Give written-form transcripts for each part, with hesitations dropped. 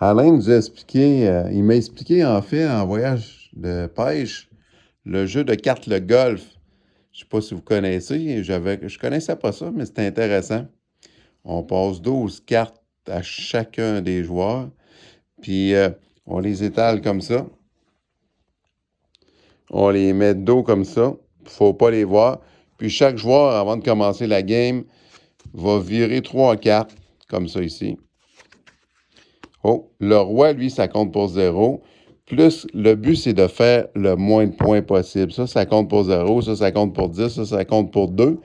Alain nous a expliqué, il m'a expliqué en fait en voyage de pêche le jeu de cartes le golf. Je ne sais pas si vous connaissez, je connaissais pas ça, mais c'est intéressant. On passe 12 cartes à chacun des joueurs, puis on les étale comme ça. On les met de dos comme ça. Faut pas les voir. Puis chaque joueur, avant de commencer la game, va virer 3 cartes, comme ça ici. Oh, le roi, lui, ça compte pour 0. Plus, le but, c'est de faire le moins de points possible. Ça compte pour 0. Ça compte pour 10. Ça compte pour 2.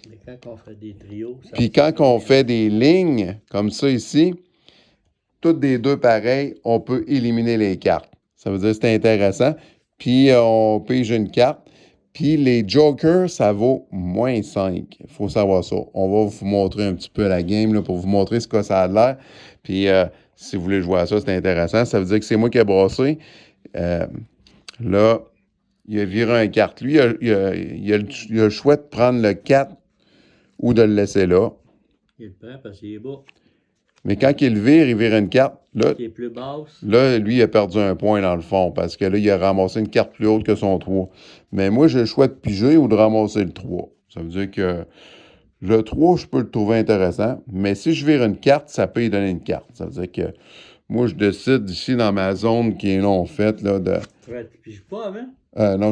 Mais quand on fait des trios... Puis quand on fait des lignes, comme ça ici, toutes des deux pareilles, on peut éliminer les cartes. Ça veut dire que c'est intéressant. Puis on pige une carte. Puis les jokers, ça vaut moins 5. Il faut savoir ça. On va vous montrer un petit peu la game là, pour vous montrer ce que ça a l'air. Puis si vous voulez jouer à ça, c'est intéressant. Ça veut dire que c'est moi qui ai brassé. Là, il a viré un carte. Lui, il a le choix de prendre le 4 ou de le laisser là. Il le prend parce qu'il est bas. Mais quand il vire une carte. Là, qui est plus basse. Là, lui, il a perdu un point dans le fond parce que là, il a ramassé une carte plus haute que son 3. Mais moi, j'ai le choix de piger ou de ramasser le 3. Ça veut dire que le 3, je peux le trouver intéressant. Mais si je vire une carte, ça peut y donner une carte. Ça veut dire que moi, je décide ici dans ma zone qui est non faite là, de. Ouais, tu piges pas avant? Non,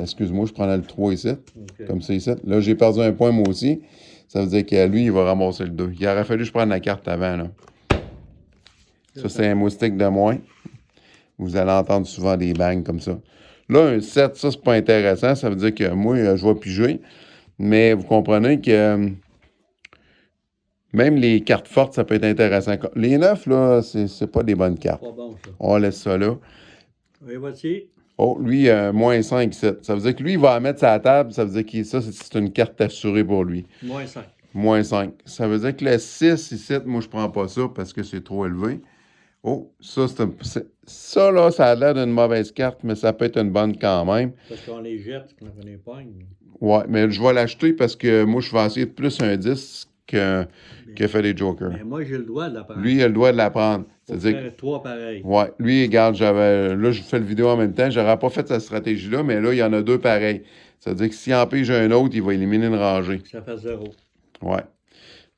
excuse-moi, je prends le 3 ici. Okay. Comme ça ici. Là, j'ai perdu un point moi aussi. Ça veut dire que lui, il va ramasser le 2. Il aurait fallu que je prenne la carte avant, là. Ça, c'est un moustique de moins. Vous allez entendre souvent des bangs comme ça. Là, un 7, ça, c'est pas intéressant. Ça veut dire que moi, je vais piger. Mais vous comprenez que même les cartes fortes, ça peut être intéressant. Les 9, là, c'est pas des bonnes cartes. Pas bon, ça. On laisse ça là. Oui, voici. Oh, lui, moins 5, 7. Ça veut dire que lui, il va la mettre sur la table. Ça veut dire que ça, c'est une carte assurée pour lui. Moins 5. Moins 5. Ça veut dire que le 6 ici, moi, je prends pas ça parce que c'est trop élevé. Oh, ça, là, ça a l'air d'une mauvaise carte, mais ça peut être une bonne quand même. Parce qu'on les jette quand on les pogne. Ouais, mais je vais l'acheter parce que moi, je vais essayer de plus un 10 que fait les jokers. Mais moi, j'ai le droit de la prendre. Lui, il a le droit de la prendre. C'est-à-dire faire 3 pareils. Ouais, lui, regarde, là, je fais le vidéo en même temps. J'aurais pas fait cette stratégie-là, mais là, il y en a 2 pareils. Ça veut dire que s'il en pige un autre, il va éliminer une rangée. Ça fait 0. Ouais. Ça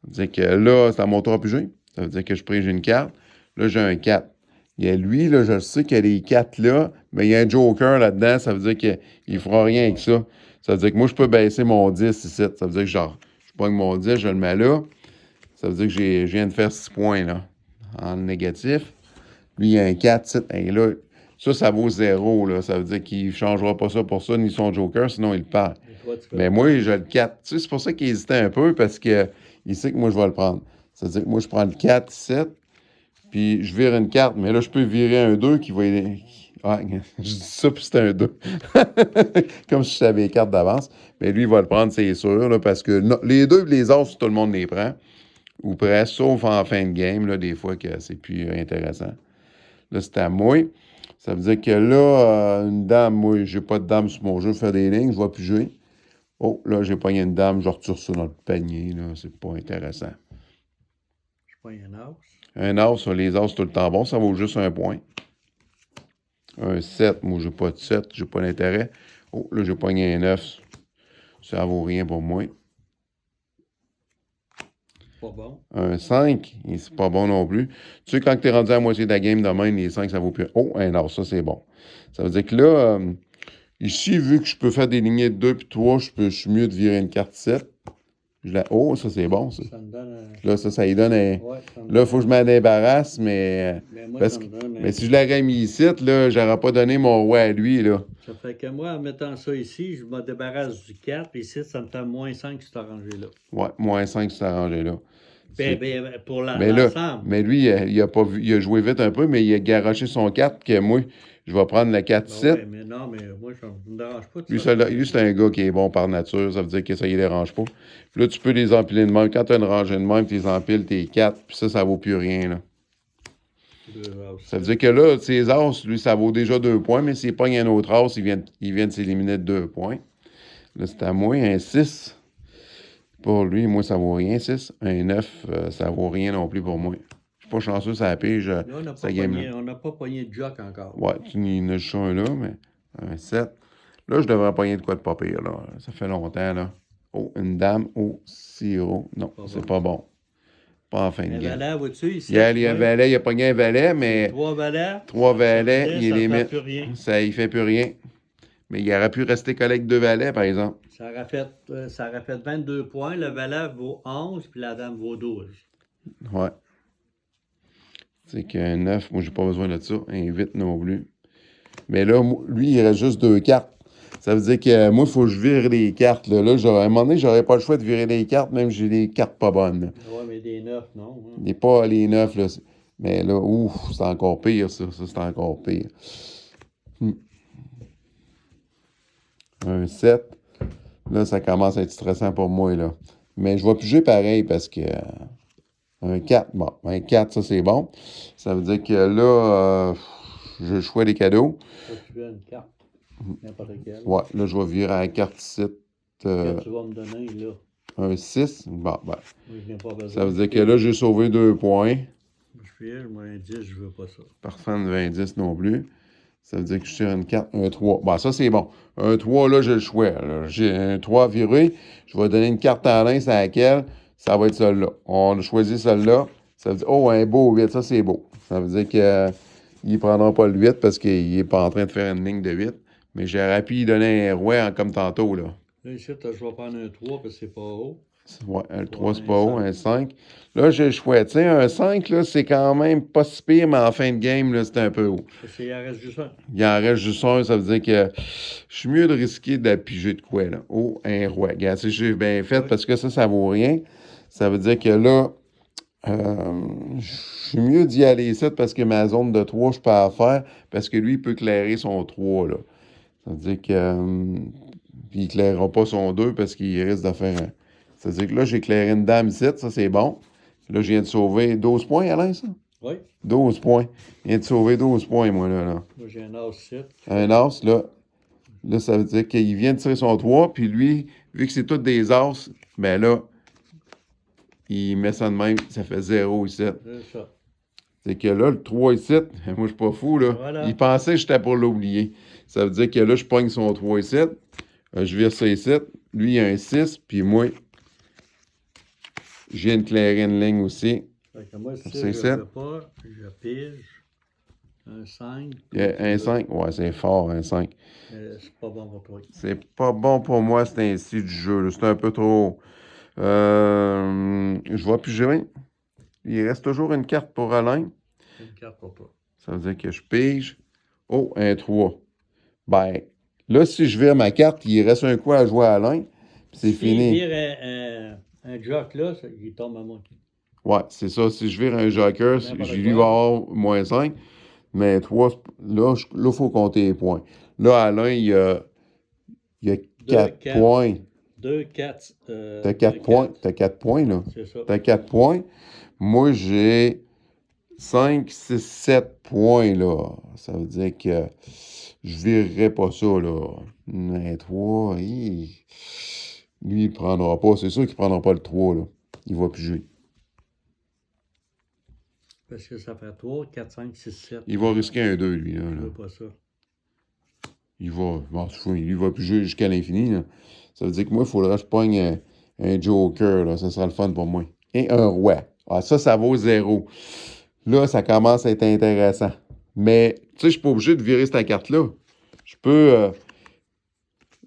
veut dire que là, c'est à mon tour à piger. Ça veut dire que je pige une carte. Là, j'ai un 4. Il y a lui, là, je sais qu'il y a les 4 là, mais il y a un joker là-dedans. Ça veut dire qu'il ne fera rien avec ça. Ça veut dire que moi, je peux baisser mon 10 ici. Ça veut dire que genre, je pogne mon 10, je le mets là. Ça veut dire que je viens de faire 6 points là, en négatif. Lui, il y a un 4, et là, ça vaut 0. Là. Ça veut dire qu'il ne changera pas ça pour ça, ni son joker, sinon il perd. Mais moi, j'ai le 4. Tu sais, c'est pour ça qu'il hésitait un peu, parce qu'il sait que moi, je vais le prendre. Ça veut dire que moi, je prends le 4, 7, puis je vire une carte. Mais là, je peux virer un 2 qui va... Ah, je dis ça, puis c'était un 2. Comme si je savais les cartes d'avance. Mais lui, il va le prendre, c'est sûr, là, parce que les 2 et les as, tout le monde les prend. Ou presque, sauf en fin de game, là, des fois que c'est plus intéressant. Là, c'est à moi. Ça veut dire que là, une dame, moi, j'ai pas de dame sur mon jeu, je fais des lignes, je vais piger. Oh, là, j'ai pogné une dame, je retire ça dans le panier, là, c'est pas intéressant. Je pogne un as. Un as, les as, tout le temps bon, ça vaut juste un point. Un 7, moi, j'ai pas de 7, j'ai pas d'intérêt. Oh, là, j'ai pogné un 9. Ça vaut rien pour moi. Pas bon. Un 5, c'est pas bon non plus. Tu sais, quand tu es rendu à la moitié de la game, demain, les 5, ça vaut plus. Oh, un as, ça, c'est bon. Ça veut dire que là, ici, vu que je peux faire des lignées de 2 puis 3, je suis mieux de virer une carte 7. Oh, ça, c'est bon, ça. Ça me donne un... Là, ça y donne un... Ouais, là, il faut que je m'en débarrasse, mais... moi, mais si je l'aurais mis ici, là, j'aurais pas donné mon roi à lui, là. Ça fait que moi, en mettant ça ici, je me débarrasse du 4, puis ici, ça me fait moins 5 sur cet rangée-là. Ouais, moins 5 sur cette rangée-là. Pour l'ensemble. Mais lui, il a joué vite un peu, mais il a garoché son 4, que moi, je vais prendre le 4-7. Oui, mais non, mais moi, ça ne me dérange pas. Lui, c'est un gars qui est bon par nature, ça veut dire que ça ne dérange pas. Puis là, tu peux les empiler de même. Quand tu as une rangée de même, tu les empiles tes 4, puis ça vaut plus rien, là. Ça veut dire que là, ses as, lui, ça vaut déjà 2 points, mais s'il pogne un autre as, il vient de s'éliminer de 2 points. Là, c'est à moi, un 6. Pour lui, moi, ça vaut rien, 6. Un 9, ça vaut rien non plus pour moi. Je pas chanceux sur la pige, Là, on n'a cette game-là. pas pogné de jock encore. Ouais, tu en as juste un là, mais un 7. Là, je devrais pogner de quoi de pas pire, là. Ça fait longtemps, là. Oh, une dame au sirop. Non, Pas c'est bon, pas ça. bon. Pas en fin de Un game. valet, vois-tu, ici? Il y a tu un vois? valet, il a pogné un valet, mais 3 valets. 3 ça valets, fait il est ça fait limite. plus rien. Ça, il fait plus rien. Mais il aurait pu rester collègue 2 valets, par exemple. Ça aurait fait 22 points. Le valet vaut 11, puis la dame vaut 12. Ouais. C'est qu'un 9, moi, j'ai pas besoin de ça. Un 8 non plus. Mais là, lui, il reste juste 2 cartes. Ça veut dire que moi, il faut que je vire les cartes. Là, à un moment donné, j'aurais pas le choix de virer les cartes, même si j'ai des cartes pas bonnes. Là. Ouais, mais des 9, non. Hein. Il n'est pas les 9, là. Mais là, ouf, c'est encore pire, ça. Ça, c'est encore pire. Un 7. Là, ça commence à être stressant pour moi, là. Mais je vais piger pareil parce que... un 4, bon. Un 4, ça, c'est bon. Ça veut dire que là, j'ai le choix des cadeaux. Toi, tu veux une carte. N'importe quelle. Ouais, là, je vais virer à la carte 7. Que tu vas me donner, là. Un 6. Bon, ben. Moi, je n'ai pas besoin. Ça veut dire que là, j'ai sauvé 2 points. Je file, moi, un 10, je veux pas ça. Personne ne veut un 10 non plus. Ça veut dire que je tire une carte, un 3. Bon, ça, c'est bon. Un 3, là, j'ai le choix. Là. J'ai un 3 viré. Je vais donner une carte à l'un, c'est laquelle? Ça va être celle-là. On a choisi celle-là. Ça veut dire, oh, un beau 8. Ça, c'est beau. Ça veut dire qu'il ne prendra pas le 8 parce qu'il n'est pas en train de faire une ligne de 8. Mais j'aurais pu lui donner un roi comme tantôt, là. Là, ici, je vais prendre un 3 parce que c'est pas haut. Ouais, un 3, c'est pas haut, un 5. Là, j'ai le choix. Tu sais, un 5, là, c'est quand même pas si pire, mais en fin de game, là, c'est un peu haut. Parce qu'il en reste juste un. Il en reste juste un, ça veut dire que je suis mieux de risquer d'appuyer de quoi, là. Oh, un roi. Regarde, si j'ai bien fait, parce que ça vaut rien. Ça veut dire que là, je suis mieux d'y aller ici parce que ma zone de 3, je peux la faire, parce que lui, il peut clairer son 3, là. Ça veut dire que... puis il ne clairera pas son 2 parce qu'il risque de faire un... Ça veut dire que là, j'ai clairé une dame ici, ça c'est bon. Là, je viens de sauver 12 points, Alain, ça? Oui. 12 points. Je viens de sauver 12 points, moi, là. Moi, j'ai un as 7. Un as, là. Là, ça veut dire qu'il vient de tirer son 3, puis lui, vu que c'est tous des as, ben là, il met ça de même, ça fait 0 ici. C'est ça. C'est que là, le 3 ici, moi, je suis pas fou, là. Voilà. Il pensait que j'étais pour l'oublier. Ça veut dire que là, je pogne son 3 ici. Je vire ça ici. Lui, il a un 6, puis moi, je viens de clairer une ligne aussi. Fait que moi, si C'est je sept. veux pas, je pige. Un 5. Un 5, ouais, c'est fort, un 5. C'est pas bon pour toi. C'est pas bon pour moi, c'est ainsi du jeu. là. C'est un peu trop. Je vois plus rien. Il reste toujours une carte pour Alain. C'est une carte pour toi. Ça veut dire que je pige. Oh, un 3. Ben, là, si je vire ma carte, il reste un coup à jouer à Alain. Puis c'est Si fini. il vire un jock là, il tombe à moi. Ouais, c'est ça. Si je vire un joker, N'importe lui quoi. va avoir moins 5. Mais 3, là, il faut compter les points. Là, Alain, il y a 4 quatre. points. 2, 4. T'as 4 points. T'as 4 points, là. C'est ça. T'as 4 points. Moi, j'ai 5, 6, 7 points, là. Ça veut dire que je virerai pas ça, là. Un 3, lui, il prendra pas. C'est sûr qu'il prendra pas le 3, là. Il va plus jouer. Parce que ça fait 3, 4, 5, 6, 7. Il va risquer un 2, lui, là. Je veux pas ça. Il va... Bon, il va plus jouer jusqu'à l'infini, là. Ça veut dire que moi, il faudrait que je pogne un joker, là. Ça sera le fun pour moi. Et un roi. Ah, ça vaut 0. Là, ça commence à être intéressant. Mais, tu sais, je suis pas obligé de virer cette carte-là. Je peux...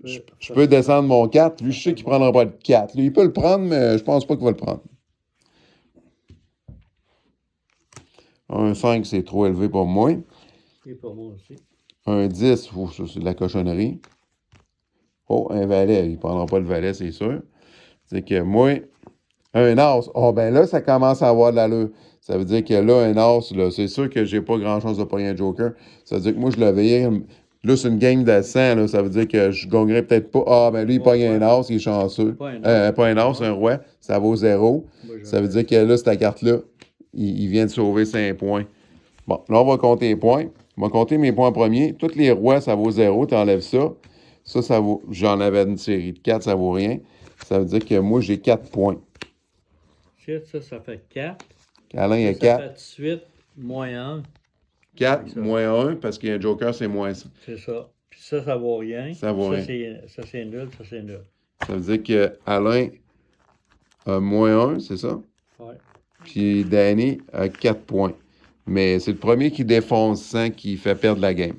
Je peux descendre mon 4. Lui, je sais qu'il ne prendra pas le 4. Lui, il peut le prendre, mais je pense pas qu'il va le prendre. Un 5, c'est trop élevé pour moi. Et pour moi aussi. Un 10, ça, c'est de la cochonnerie. Oh, un valet. Il ne prendra pas le valet, c'est sûr. C'est que moi, un as. Oh, ben là, ça commence à avoir de l'allure. Ça veut dire que là, un as, là, c'est sûr que j'ai pas grand-chose de pogner un joker. Ça veut dire que moi, je le veillais. Là, c'est une game de 100, là. Ça veut dire que je gagnerais peut-être pas. Ah, ben lui, il pogne un as, il est chanceux. Pas un as. Pas un as, un roi. Ça vaut 0. Ça veut dire que là, cette carte-là, il vient de sauver 5 points. Bon, là, on va compter les points. On va compter mes points premiers. Tous les rois, ça vaut 0. Tu enlèves ça. Ça vaut... J'en avais une série de 4, ça vaut rien. Ça veut dire que moi, j'ai 4 points. Ça fait 4. Alain, il a Ça 4. fait tout de suite moins 1. 4 ça. moins 1, parce qu'il y a un joker, c'est moins 100. C'est ça. Puis ça vaut rien. Ça vaut rien. Ça, c'est nul. Ça, c'est nul. Ça veut dire que Alain a moins 1, c'est ça? Ouais. Puis Danny a 4 points. Mais c'est le premier qui défonce 100 qui fait perdre la game.